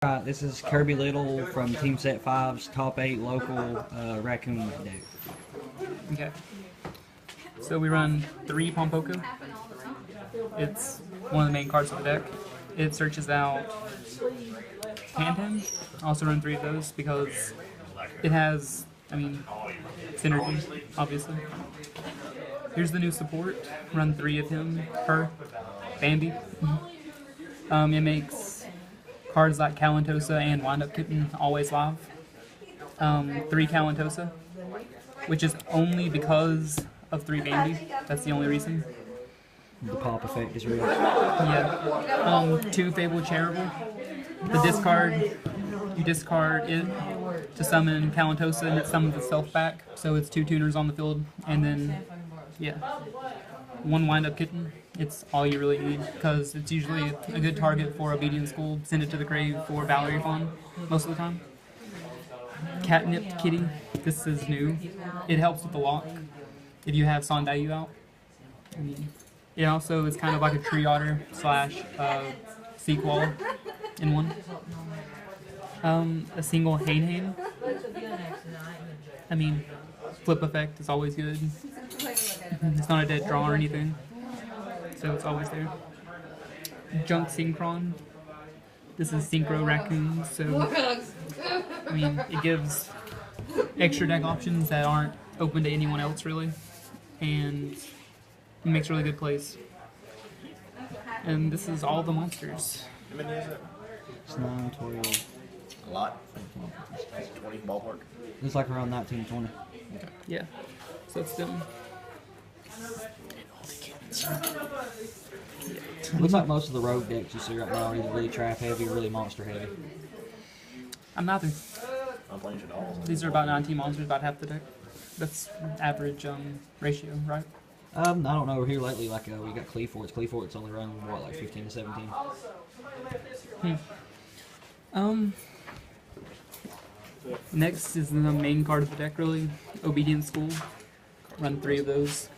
Right, this is Kirby Little from Team Set 5's top 8 local Raccoon deck. Okay. So we run 3 Pompoko. It's one of the main cards of the deck. It searches out Pantan. I also run 3 of those because it has, synergy, obviously. Here's the new support. Run 3 of him per Bambi. It makes cards like Kalantosa and Wind-Up Kitten always live. 3 Kalantosa, which is only because of 3 Bambi. That's the only reason. The pop effect is real. Yeah. 2 Fabled Cherubim. The discard, you discard it to summon Kalantosa and it summons itself back. So it's 2 tuners on the field, and then, yeah. 1 Wind-Up Kitten. It's all you really need, because it's usually a good target for Obedience School. Send it to the grave for Valerie Fawn, most of the time. Catnipped Kitty. This is new. It helps with the lock if you have Sondayu out. It also is kind of like a tree otter slash sequel in one. A single Hain. Flip effect is always good. It's not a dead draw or anything, so it's always there. Junk Synchron. This is Synchro Raccoons, so it gives extra deck options that aren't open to anyone else really, and it makes really good plays. And this is all the monsters. How many is it? It's 9, 12. A lot. 20 ballpark. It's like around 19, 20. Okay. Yeah. So it's them. Looks like most of the rogue decks you see right now are either really trap heavy or really monster heavy. I'm neither. I'm playing shit all. These are about 19 monsters, about half the deck. That's average ratio, right? I don't know, over here lately, like, we got Cleaforts. Cleaforts only run, what, like 15 to 17? Next is the main card of the deck, really. Obedience School. Run 3 of those.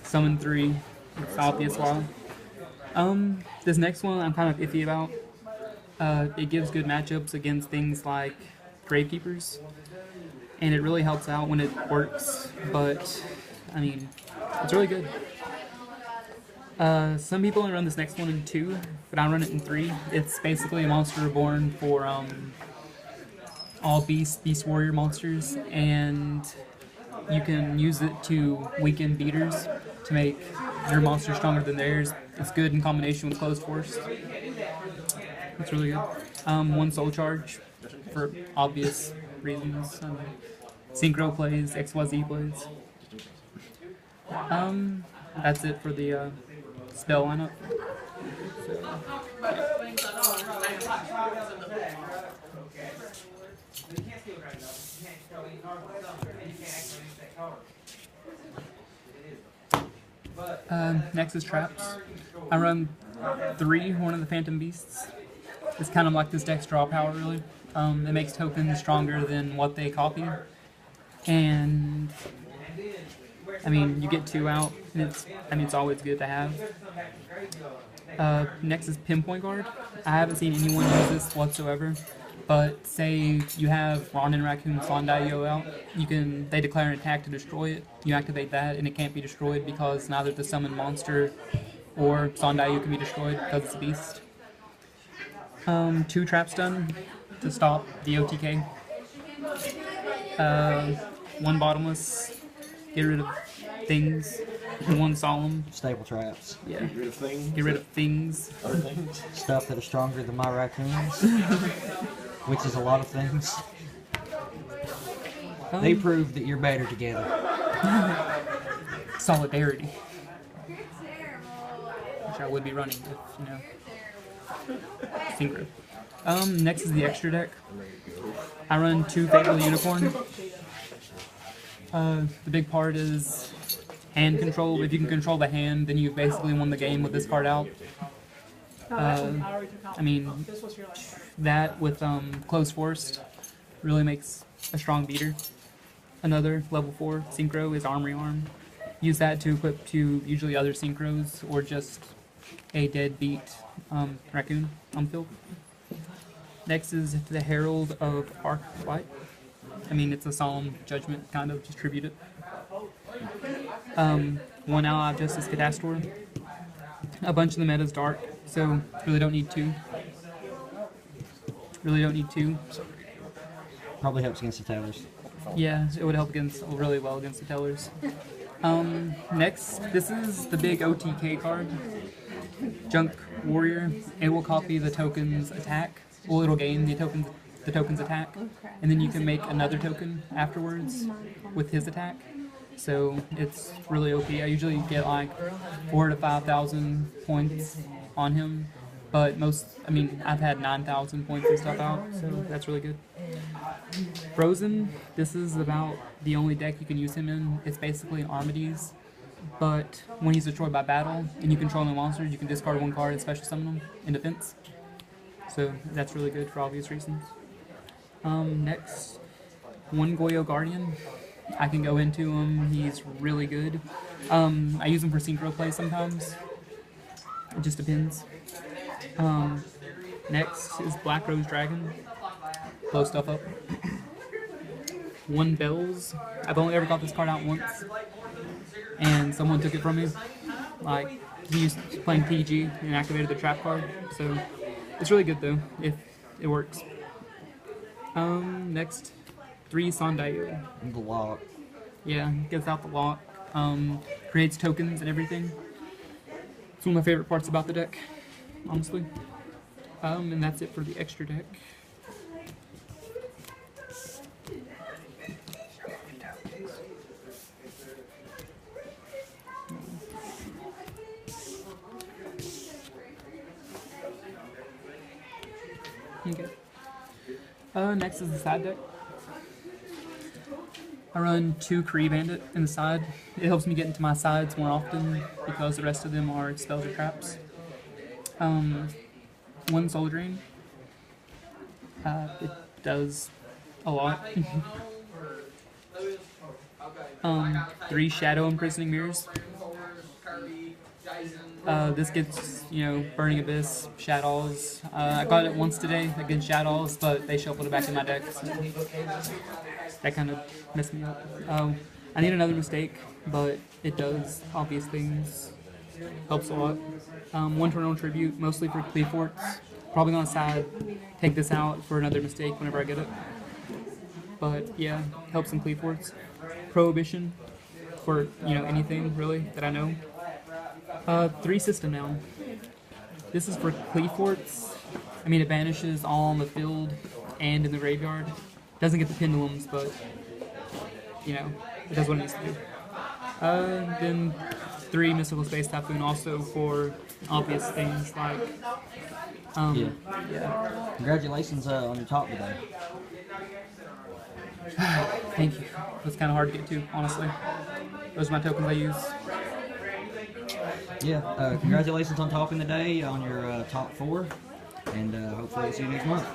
Summon 3. It's obvious why. This next one I'm kind of iffy about. It gives good matchups against things like Gravekeepers. And it really helps out when it works, but, it's really good. Some people only run this next one in 2, but I run it in 3. It's basically a monster reborn for all beast warrior monsters, and you can use it to weaken beaters to make your monster stronger than theirs. It's good in combination with Closed Force. It's really good. 1 Soul Charge for obvious reasons. Synchro plays, XYZ plays. That's it for the spell lineup. Next is Traps. I run 3 Horn of the Phantom Beasts. It's kind of like this deck's draw power, really. It makes tokens stronger than what they copy. And, you get 2 out, and it's always good to have. Next is Pinpoint Guard. I haven't seen anyone use this whatsoever. But say you have Ronin Raccoon Sondayu out, they declare an attack to destroy it. You activate that, and it can't be destroyed because neither the summoned monster or Sondayu can be destroyed because it's a beast. 2 Trap Stun to stop the OTK. 1 Bottomless, get rid of things. 1 Solemn. Stable traps. Yeah. Get rid of things. Get rid of things. Other things. Stuff that are stronger than my raccoons. Which is a lot of things. They prove that you're better together. Solidarity. Which I would be running if, Synchro. Next is the extra deck. I run 2 Fatal Unicorn. The big part is hand control. If you can control the hand, then you've basically won the game with this card out. That with Closed Force really makes a strong beater. Another level 4 synchro is Armory Arm. Use that to equip to usually other synchros or just a deadbeat raccoon on field. Next is the Herald of Arc Light. I mean, it's a solemn judgment, kind of, just tribute it. One ally of Justice Cadastor. A bunch of the meta's dark, so really don't need two. Really don't need two. Probably helps against the towers. Yeah, it would help against really well against the tellers. Next, this is the big OTK card, Junk Warrior. It will copy the token's attack. Well, it'll gain the token's attack, and then you can make another token afterwards with his attack. So it's really OP. I usually get like 4,000 to 5,000 points on him, but I've had 9,000 points and stuff out, so that's really good. Frozen, this is about the only deck you can use him in. It's basically Armides, but when he's destroyed by battle and you control no monsters, you can discard one card and special summon him in defense. So that's really good for obvious reasons. Next, one Goyo Guardian. I can go into him. He's really good. I use him for synchro play sometimes. It just depends. Next is Black Rose Dragon. Blow stuff up. One Bells. I've only ever got this card out once, and someone took it from me. Like, he was playing PG and activated the trap card, so it's really good though if it works. Next, 3 Sandayu. The lock. Yeah, gets out the lock. Creates tokens and everything. It's one of my favorite parts about the deck, honestly. And that's it for the extra deck. Okay. Next is the side deck. I run 2 Kree Bandit in the side. It helps me get into my sides more often because the rest of them are spells or traps. 1 Soul Drain. It does a lot. 3 Shadow Imprisoning Mirrors. This gets, Burning Abyss, Shadows. I got it once today against Shadows, but they shuffled it back in my deck, so that kind of messed me up. I need another mistake, but it does obvious things. Helps a lot. 1 Tornado Tribute, mostly for Cleaforts. Probably gonna side, take this out for another mistake whenever I get it. But yeah, helps in Cleaforts. Prohibition, for anything really that I know. 3 System now. This is for Cleaforts. It banishes all on the field and in the graveyard. Doesn't get the pendulums, but it does what it needs to do. Then 3 Mystical Space Typhoon, also for obvious things like yeah. Congratulations on your top today. Thank you. It was kind of hard to get to, honestly. Those are my tokens I use. Yeah, congratulations on topping the day on your top 4, and hopefully we'll see you next month.